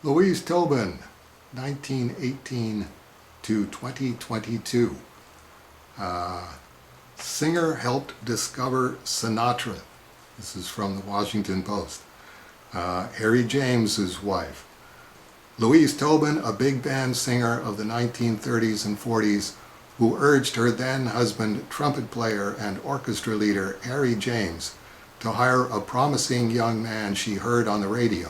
Louise Tobin, 1918 to 2022. Singer helped discover Sinatra. This is from the Washington Post. Harry James's wife. Louise Tobin, a big band singer of the 1930s and 40s, who urged her then husband, trumpet player and orchestra leader Harry James, to hire a promising young man she heard on the radio,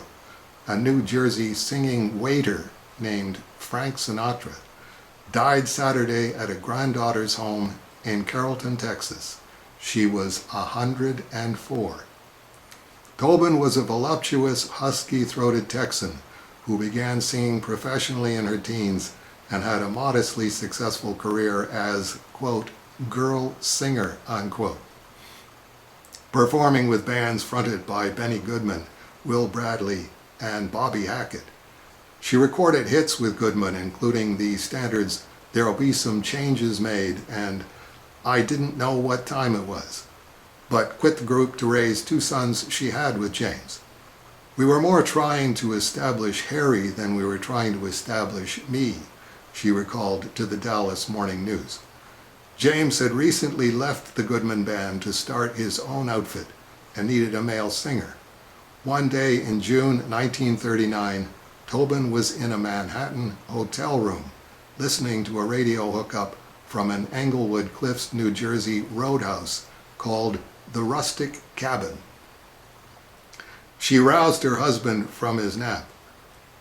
a New Jersey singing waiter named Frank Sinatra, died Saturday at a granddaughter's home in Carrollton, Texas. She was 104. Tobin was a voluptuous, husky-throated Texan who began singing professionally in her teens and had a modestly successful career as, quote, girl singer, unquote, performing with bands fronted by Benny Goodman, Will Bradley, and Bobby Hackett. She recorded hits with Goodman, including the standards There'll Be Some Changes Made and I Didn't Know What Time It Was, but quit the group to raise two sons she had with James. We were more trying to establish Harry than we were trying to establish me, she recalled to the Dallas Morning News. James had recently left the Goodman Band to start his own outfit and needed a male singer. One day in June 1939, Tobin was in a Manhattan hotel room listening to a radio hookup from an Englewood Cliffs, New Jersey roadhouse called The Rustic Cabin. She roused her husband from his nap.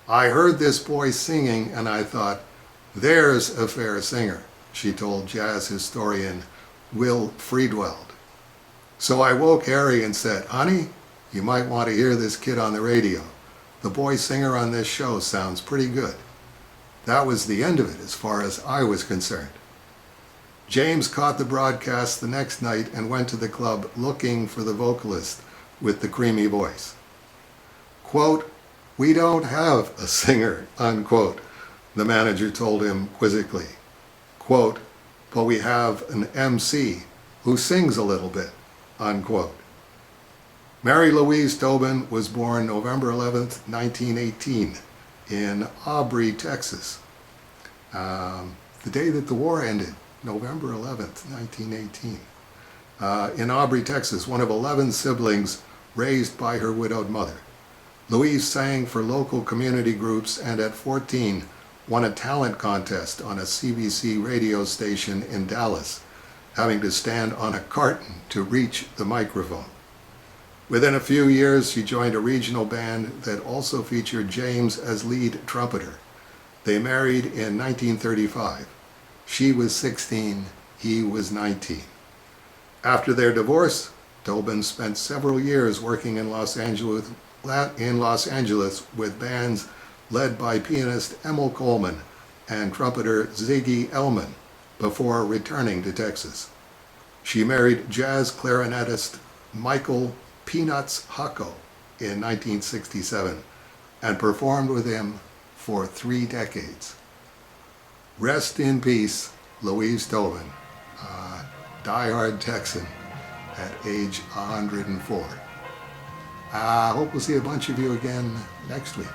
I heard this boy singing and I thought, there's a fair singer, she told jazz historian Will Friedwald. So I woke Harry and said, honey, you might want to hear this kid on the radio. The boy singer on this show sounds pretty good. That was the end of it as far as I was concerned. James caught the broadcast the next night and went to the club looking for the vocalist with the creamy voice. Quote, we don't have a singer, unquote, the manager told him quizzically. Quote, but we have an MC who sings a little bit, unquote. Mary Louise Tobin was born November 11th, 1918 in Aubrey, Texas. The day that the war ended, November 11th, 1918. In Aubrey, Texas, one of 11 siblings raised by her widowed mother. Louise sang for local community groups and at 14 won a talent contest on a CBC radio station in Dallas, having to stand on a carton to reach the microphone. Within a few years, she joined a regional band that also featured James as lead trumpeter. They married in 1935. She was 16, he was 19. After their divorce, Tobin spent several years working in Los Angeles with bands led by pianist Emil Coleman and trumpeter Ziggy Elman before returning to Texas. She married jazz clarinetist Michael Peanuts Hucko in 1967 and performed with him for 3 decades. Rest in peace, Louise Tobin, a diehard Texan at age 104. I hope we'll see a bunch of you again next week.